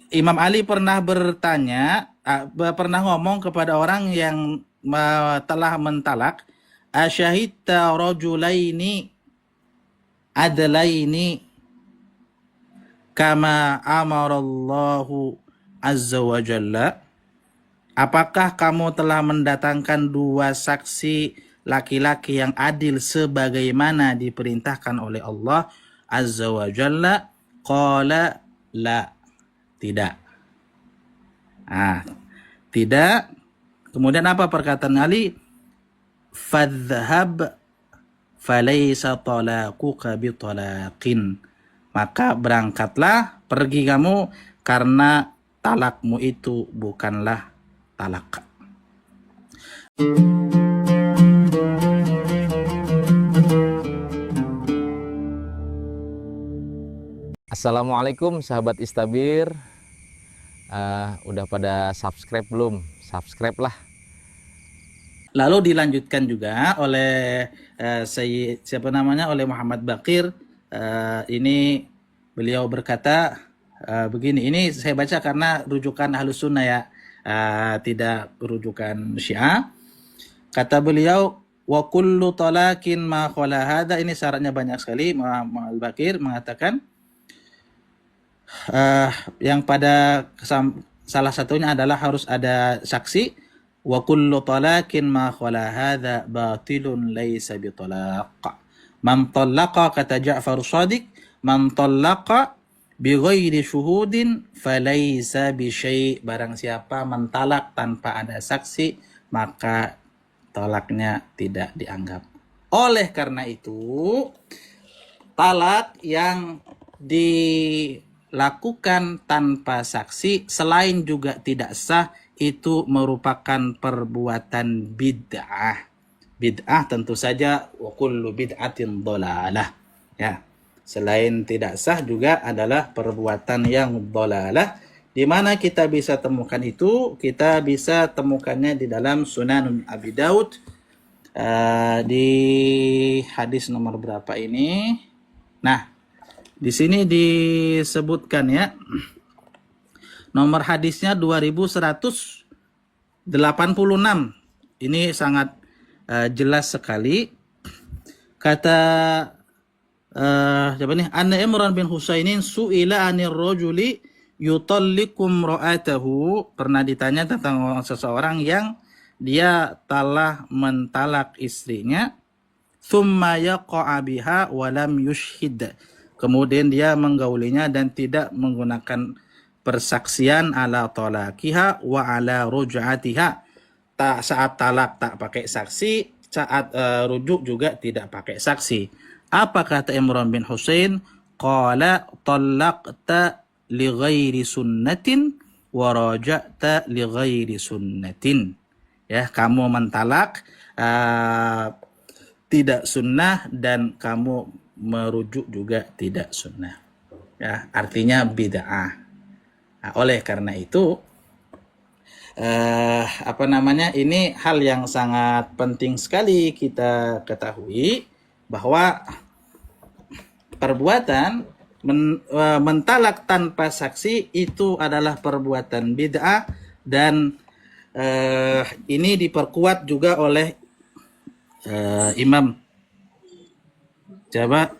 Imam Ali pernah bertanya, pernah ngomong kepada orang yang telah mentalak, asyahidta rajulaini adlaini kama amarallahu azza wa jalla. Apakah kamu telah mendatangkan dua saksi laki-laki yang adil sebagaimana diperintahkan oleh Allah azza wa jalla? Qala la, tidak. Tidak. Kemudian apa perkataan Ali? Fadhhab falaysa talaquka bitalaqin. Maka berangkatlah, pergi kamu, karena talakmu itu bukanlah talak. Assalamualaikum sahabat Istabir. Udah pada subscribe belum? Subscribe lah. Lalu dilanjutkan juga oleh oleh Muhammad Baqir. Ini beliau berkata begini. Ini saya baca karena rujukan Ahlus Sunnah ya, tidak rujukan Syiah. Kata beliau, wa kullu talakin ma khala hada. Ini syaratnya banyak sekali. Muhammad Baqir mengatakan yang pada salah satunya adalah harus ada saksi. Wa kullu talakin ma khala hadza batilun laysa bitalaq. Man talaqa, kata Ja'far Shadiq, man talaqa bighairi syuhudin falaysa bisyai'. Barang siapa mentalak tanpa ada saksi, maka talaknya tidak dianggap. Oleh karena itu, talak yang dilakukan tanpa saksi selain juga tidak sah, itu merupakan perbuatan bid'ah. Bid'ah tentu saja, wa kullu bid'atin dhalalah. Ya. Selain tidak sah juga adalah perbuatan yang dhalalah. Di mana kita bisa temukan itu? Kita bisa temukannya di dalam Sunan Abi Daud. Di hadis nomor berapa ini? Nah, di sini disebutkan ya. Nomor hadisnya 2186. Ini sangat jelas sekali. Kata siapa nih? Anna Imran bin Husainin su'ila 'anir rajuli yutalliqum ra'atahu. Pernah ditanya tentang seseorang yang dia telah mentalak istrinya, thumma yaqa'a biha wa lam yushhid. Kemudian dia menggaulinya dan tidak menggunakan persaksian ala talaqiha wa ala ruj'atiha. Saat talak tak pakai saksi, saat rujuk juga tidak pakai saksi. Apa kata Imran bin Husain? Qala talaqta li ghairi sunnatin wa raja'ta li ghairi sunnatin. Ya, kamu mentalak tidak sunnah dan kamu merujuk juga tidak sunnah. Ya, artinya bid'ah. Nah, oleh karena itu ini hal yang sangat penting sekali kita ketahui bahwa perbuatan mentalak tanpa saksi itu adalah perbuatan bid'ah, dan ini diperkuat juga oleh Imam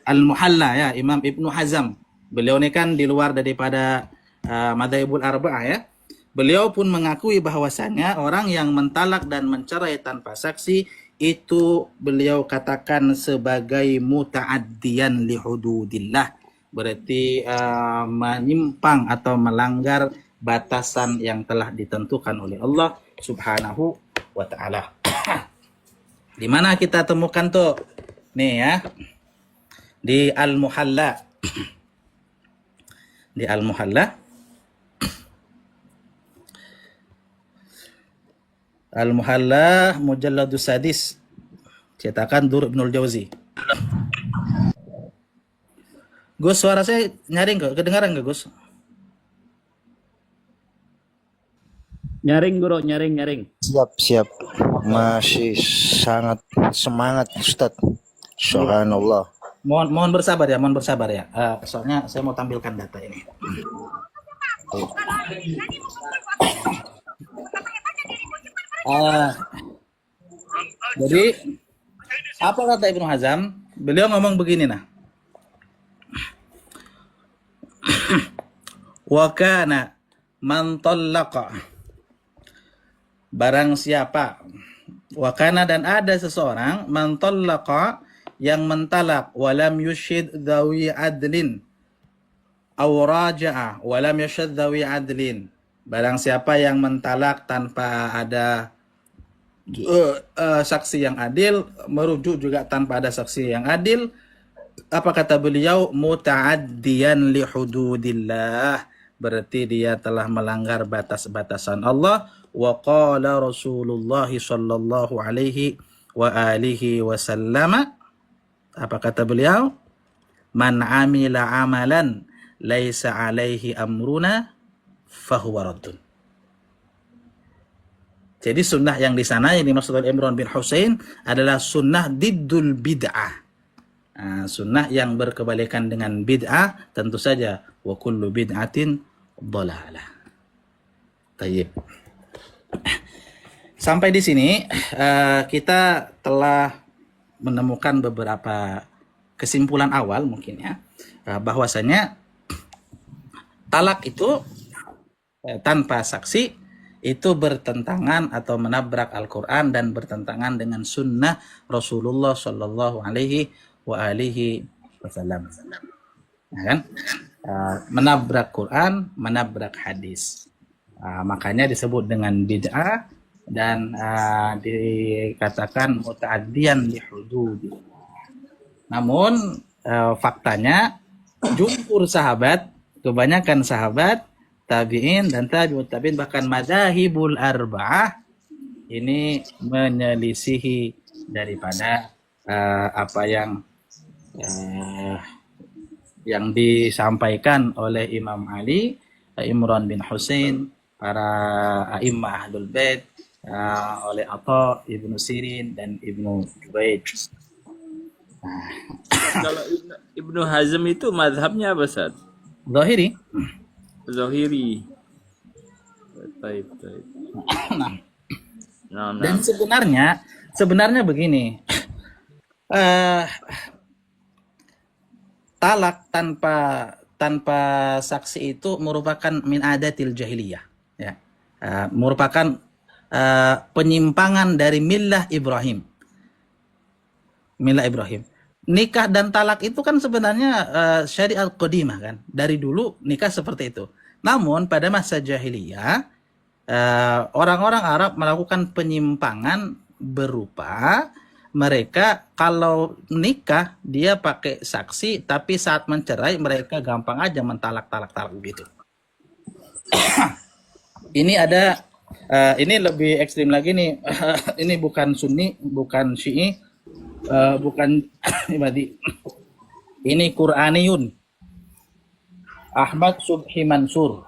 Al-Muhalla ya, Imam Ibnu Hazm. Beliau ini kan di luar daripada Madzhabul Arba'ah ya. Beliau pun mengakui bahwasanya orang yang mentalak dan mencerai tanpa saksi itu beliau katakan sebagai muta'addiyan li hududillah. Berarti menyimpang atau melanggar batasan yang telah ditentukan oleh Allah Subhanahu wa taala. Di mana kita temukan tuh? Nih ya. Di Al-Muhalla. Di Al-Muhalla. Al-Muhalla Mujalladus Sadis, cetakan Dur Ibnul Jauzi. Gus, suara saya nyaring nggak? Kedengaran nggak, Gus? Nyaring bro, nyaring. Siap. Masih sangat semangat Ustadz. Subhanallah. Mohon bersabar ya. Soalnya saya mau tampilkan data ini. Ah, jadi apa kata Ibnu Hazm? Beliau ngomong begini nah. Wa kana man tallaqa, barang siapa, wa kana dan ada seseorang, man tallaqa yang mentalak, walam yushid dhawi adlin aw raja'a walam yushid dhawi adlin, barang siapa yang mentalak tanpa ada saksi yang adil, merujuk juga tanpa ada saksi yang adil, apa kata beliau? Muta'addiyan li hududillah, berarti dia telah melanggar batas-batasan Allah. Wa qala Rasulullah sallallahu alaihi wa alihi wasallam, apa kata beliau? Man amila amalan laisa alaihi amruna fahuwa raddun. Jadi sunnah yang di sana yang dimaksud oleh Imran bin Husain adalah sunnah diddul bid'ah. Nah, sunnah yang berkebalikan dengan bid'ah, tentu saja wa kullu bid'atin dhalalah. Tayyib. Sampai di sini kita telah menemukan beberapa kesimpulan awal mungkin ya, bahwasanya talak itu tanpa saksi itu bertentangan atau menabrak Al-Quran dan bertentangan dengan sunnah Rasulullah Sallallahu Alaihi Wasallam. Ya kan? Menabrak Quran, menabrak hadis. Makanya disebut dengan bid'ah dan dikatakan muta'addiyan li hudud. Namun faktanya jumhur sahabat, kebanyakan sahabat, tabi'in dan tabi'ut tabi'in, bahkan madzhabul arba'ah ini menyelisihi daripada apa yang disampaikan oleh Imam Ali, Imran bin Husain, para a'immah ahlul bait, oleh Atha, Ibnu Sirin dan Ibnu Jubair. Kalau Ibnu Hazm itu mazhabnya apa, Ustaz? Zahiri. Zahiri. Baik. Nah, dan sebenarnya begini, talak tanpa saksi itu merupakan min adatil jahiliyah, ya, merupakan penyimpangan dari millah Ibrahim. Nikah dan talak itu kan sebenarnya syariat qadimah kan, dari dulu nikah seperti itu. Namun pada masa jahiliyah orang-orang Arab melakukan penyimpangan berupa mereka kalau nikah dia pakai saksi, tapi saat mencerai mereka gampang aja mentalak begitu. Ini ada ini lebih ekstrim lagi nih. Ini bukan Sunni, bukan Syi'i, bukan Ibadi. Ini Qur'aniyun. Ahmad Subhi Mansur.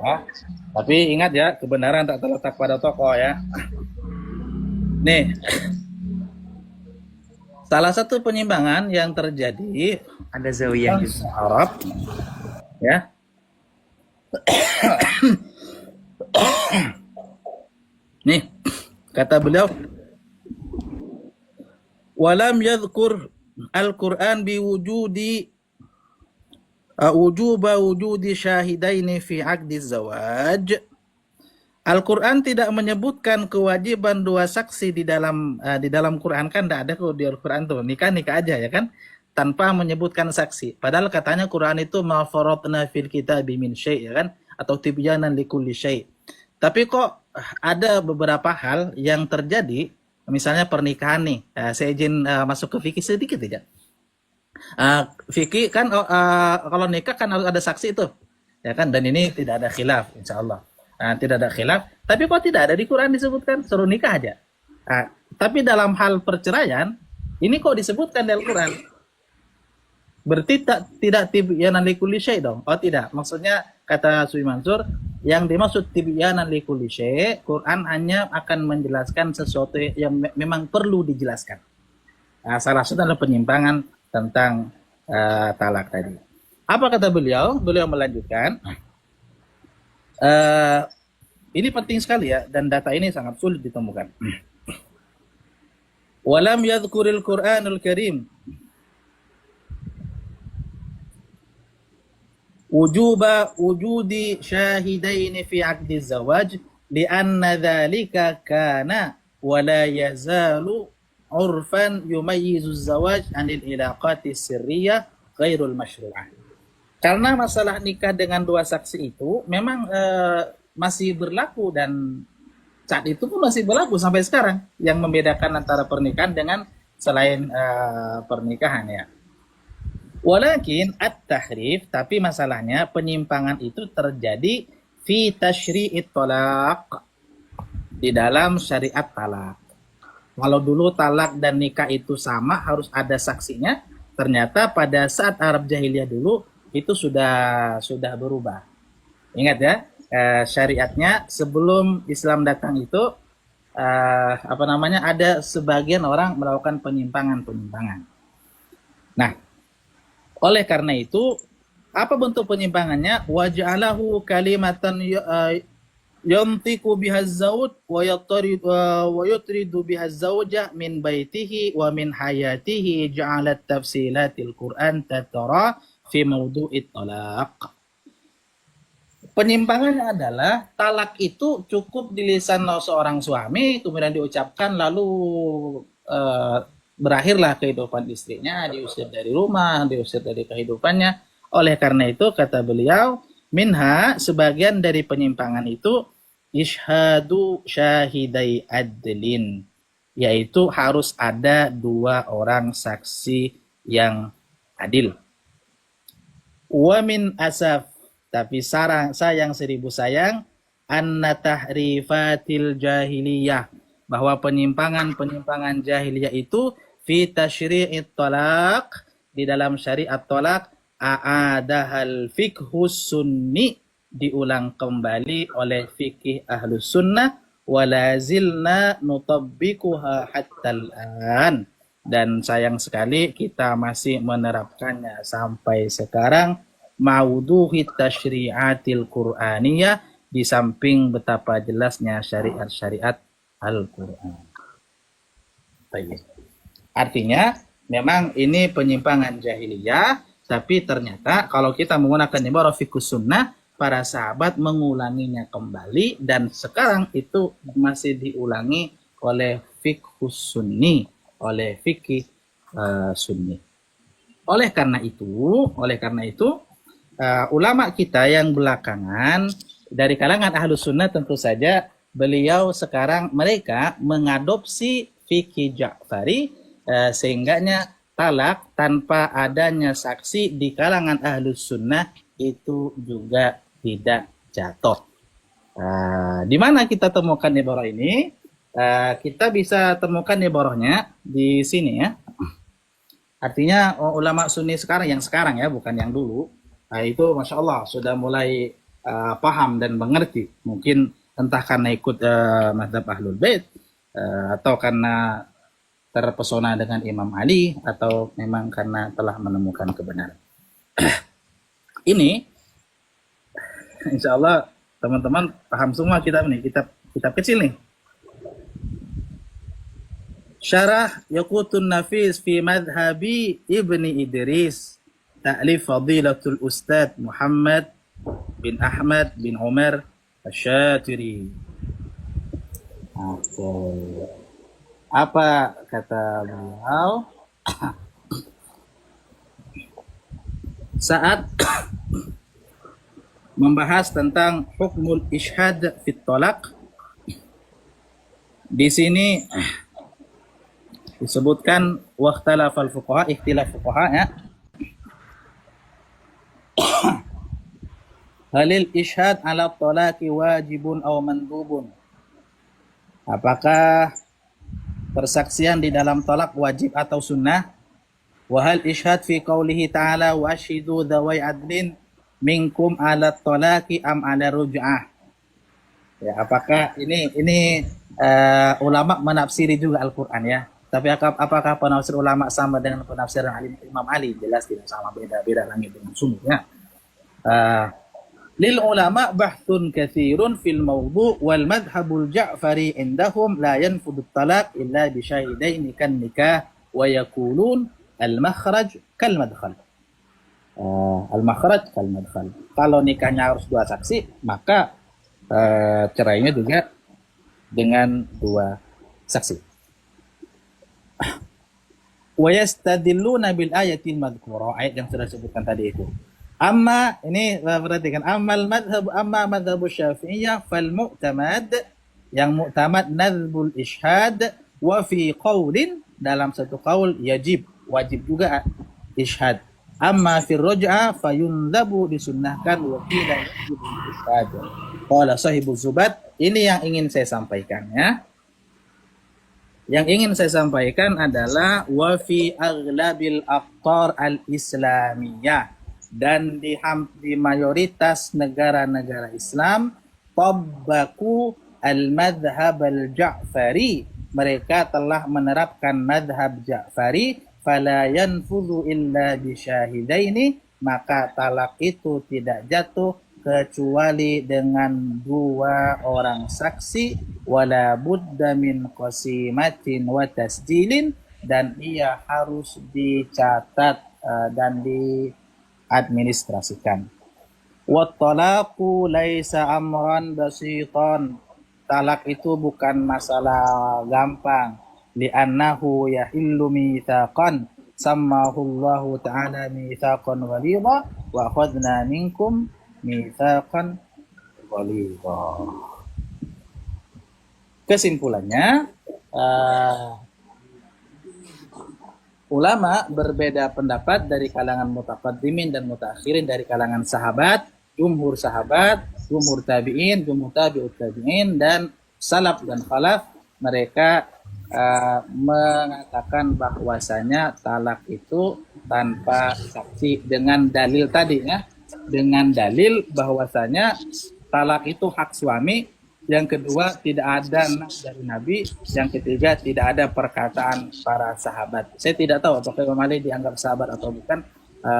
Ya. Tapi ingat ya, kebenaran tak terletak pada tokoh ya. Nih, salah satu penyimpangan yang terjadi Ada zawiyah gitu. Arab, ya. Nih, kata beliau, walam yadhkur al-Quran biwujudi wujudi syahidaini fi aqdi zawaj. Al-Quran tidak menyebutkan kewajiban dua saksi di dalam Quran, kan tidak ada kok di Al-Quran tuh nikah aja ya kan, tanpa menyebutkan saksi. Padahal katanya Quran itu ma faratna fil kitabi min syai' ya kan, atau tibyanan likulli syai'. Tapi kok ada beberapa hal yang terjadi, misalnya pernikahan nih. Saya izin masuk ke fikih sedikit aja. Fikih kan kalau nikah kan harus ada saksi itu, ya kan, dan ini tidak ada khilaf insyaallah. Tidak ada khilaf, tapi kok tidak ada di Quran disebutkan, suruh nikah aja. Tapi dalam hal perceraian ini kok disebutkan dalam Quran, berarti tidak tibyanan likulli syai' dong. Oh tidak, maksudnya kata Subhi Mansur, yang dimaksud tibyanan likulli syai', Quran hanya akan menjelaskan sesuatu yang memang perlu dijelaskan. Salah satu adalah penyimpangan tentang talak tadi. Apa kata beliau? Beliau melanjutkan, Eh, ini penting sekali ya, dan data ini sangat sulit ditemukan. Walam yadhkuril Qur'anul Karim wujuba wujudi syahidaini fi aqdi zawaj lianna dzalika kana wala yazalu urfan yumayyizu zawaj anil ilaqati sirriyah ghairul masyru'ah. Karena masalah nikah dengan dua saksi itu memang masih berlaku, dan saat itu pun masih berlaku sampai sekarang, yang membedakan antara pernikahan dengan selain pernikahan ya. Walakin at-tahrif, tapi masalahnya penyimpangan itu terjadi fi tasyri'it talaq, di dalam syariat talak. Kalau dulu talak dan nikah itu sama, harus ada saksinya, ternyata pada saat Arab jahiliyah dulu itu sudah berubah. Ingat ya, syariatnya sebelum Islam datang itu ada sebagian orang melakukan penyimpangan. Nah, oleh karena itu, apa bentuk penyimpangannya? Waj'alahu kalimatan yantiqu biha az-zawj wa yutridu biha az-zawja min baitihi wa min hayatihi, ja'alat tafsilatil Qur'an tatara fi mawdu'it talaq. Penyimpangannya adalah talak itu cukup di lisan seorang suami, kemudian diucapkan, lalu berakhirlah kehidupan istrinya, diusir dari rumah, diusir dari kehidupannya. Oleh karena itu, kata beliau, minha, sebagian dari penyimpangan itu, ishadu syahidai adlin, yaitu harus ada dua orang saksi yang adil. Wa min asaf, tapi sayang seribu sayang, anna tahrifatil jahiliyah, bahwa penyimpangan jahiliyah itu fi tasyri'it talaq, di dalam syariat talak, a'adahal fiqhus sunni, diulang kembali oleh fikih ahlus sunnah, walazilna nutabbikuha hattal an, dan sayang sekali kita masih menerapkannya sampai sekarang, ma'uduhi tasyri'atil qur'aniyah, di samping betapa jelasnya syariat-syariat Al-Quran. Baik. Artinya memang ini penyimpangan jahiliyah, tapi ternyata kalau kita menggunakan ibarat fiqhus sunnah, para sahabat mengulanginya kembali, dan sekarang itu masih diulangi oleh fiqhus sunni, oleh fikih sunni. Oleh karena itu ulama kita yang belakangan dari kalangan ahlus sunnah, tentu saja beliau sekarang mereka mengadopsi fikih Ja'fari, sehingganya talak tanpa adanya saksi di kalangan ahlus sunnah itu juga tidak jatuh. Di mana kita temukan ibarah ini? Kita bisa temukan ibarahnya di sini ya. Artinya ulama sunni sekarang ya, bukan yang dulu. Itu Masya Allah sudah mulai paham dan mengerti. Mungkin entah karena ikut mazhab Ahlul Bait, atau karena terpesona dengan Imam Ali, atau memang karena telah menemukan kebenaran. Ini insya Allah teman-teman paham semua kitab ini, kitab kecil nih. Syarah Yaqutun Nafis fi Madhabi Ibni Idris, ta'lif Fadilatul Ustadz Muhammad bin Ahmad bin Umar Asy-Syatiri. Oke. Apa kata beliau? Saat membahas tentang hukmul ishad fit talaq, di sini disebutkan waqtalafal fuqaha, ikhtilaf fuqaha ya. Halil ishad ala talaqi wajibun aw mandubun. Apakah persaksian di dalam talak wajib atau sunnah? Wahal ishad fi qawlihi ta'ala wa ashidu dhawai adlin minkum ala talaqi am ala ruj'ah. Ya, apakah ini ulama menafsiri juga Al-Qur'an ya. Tapi apakah penafsir ulama sama dengan penafsiran Imam Ali? Jelas tidak sama, beda langit dengan sumur ya. Lil ulama bahthun katsirun fil mawdu' wal madhhabul Ja'fari indahum la yanfudu talaq illa bi syahidaini kan nikah wa yaqulun al makhraj kal madkhal. Al makhraj kal madkhal. Kalau nikahnya harus dua saksi, maka cerainya juga dengan dua saksi. Wa yastadilluna bil ayatil madhkura, ayat yang sudah disebutkan tadi itu. Amma ini perhatikan, amma madhhab Syafi'iyah fal mu'tamad, yang mu'tamad nadhbul ishad, wa fi qaulin, dalam satu qaul wajib juga ishad. Amma fi ruj'ah fayundhabu, disunnahkan, wa qila yajibu ishad. Qala sahibuz zubat, ini yang ingin saya sampaikan ya. Yang ingin saya sampaikan adalah wa fi aghlabil aqtar al-islamiyah, dan di mayoritas negara-negara Islam tabbaku al-madhhab al-Ja'fari, mereka telah menerapkan madhab Ja'fari, fala yanfudhu illa bi syahidaini, maka talak itu tidak jatuh kecuali dengan dua orang saksi, wala budda min qasimatin wa tasjilin, dan ia harus dicatat dan diadministrasikan. Wa talaqu laisa amran basitan, talak itu bukan masalah gampang. Li'annahu yahillu mitsaqan sammahu Allah ta'ala mitsaqan ghalidha wa akhadna minkum mitsaqan ghalidha. Kesimpulannya, ulama berbeda pendapat dari kalangan mutaqaddimin dan mutaakhirin, dari kalangan sahabat, jumhur tabi'in, jumhur tabi'ut tabi'in, dan salaf dan khalaf. Mereka mengatakan bahwasanya talak itu tanpa saksi, dengan dalil tadi ya, dengan dalil bahwasanya talak itu hak suami. Yang kedua, tidak ada nas dari Nabi. Yang ketiga, tidak ada perkataan para sahabat. Saya tidak tahu apakah Imam Ali dianggap sahabat atau bukan,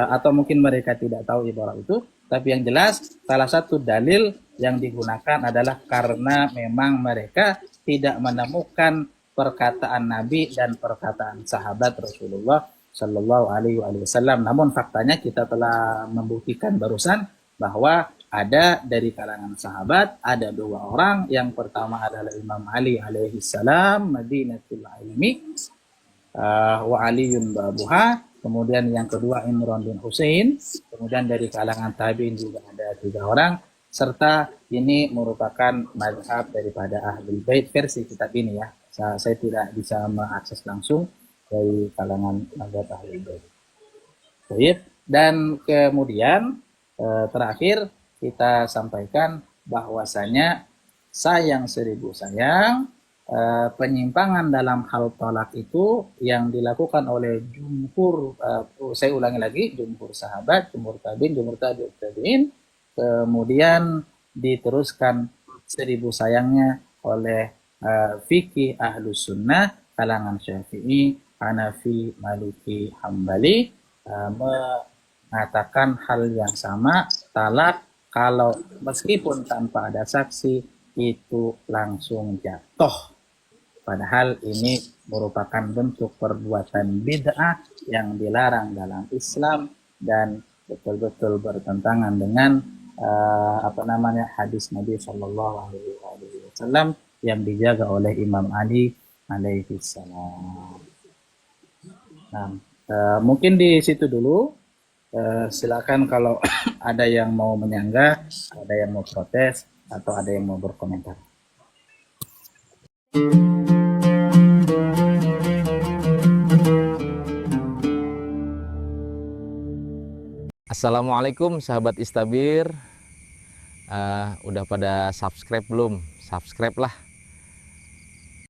atau mungkin mereka tidak tahu ibarat itu. Tapi yang jelas, salah satu dalil yang digunakan adalah karena memang mereka tidak menemukan perkataan Nabi dan perkataan sahabat Rasulullah Shallallahu Alaihi Wasallam. Namun faktanya kita telah membuktikan barusan bahwa ada dari kalangan sahabat, ada dua orang. Yang pertama adalah Imam Ali alaihi salam, Madinatul Ilmi, wa Aliyun babuha. Kemudian yang kedua Imran bin Husain. Kemudian dari kalangan tabi'in juga ada 3 orang. Serta ini merupakan mazhab daripada Ahlul Bait versi kitab ini ya. Saya tidak bisa mengakses langsung dari kalangan mazhab Ahlul Bait. Baik. Dan kemudian terakhir kita sampaikan bahwasanya sayang seribu sayang, penyimpangan dalam hal talak itu yang dilakukan oleh jumhur, saya ulangi lagi, jumhur sahabat, jumhur tabi'in, jumhur tabi'in, kemudian diteruskan seribu sayangnya oleh fikih ahlus sunnah, kalangan Syafi'i, Hanafi, Maliki, Hambali, mengatakan hal yang sama. Talak kalau meskipun tanpa ada saksi itu langsung jatuh. Padahal ini merupakan bentuk perbuatan bid'ah yang dilarang dalam Islam dan betul-betul bertentangan dengan hadis Nabi Shallallahu Alaihi Wasallam yang dijaga oleh Imam Ali alaihi salam. Nah, mungkin di situ dulu. Silakan kalau ada yang mau menyanggah, ada yang mau protes, atau ada yang mau berkomentar. Assalamualaikum sahabat Istabir. Udah pada subscribe belum? Subscribe lah.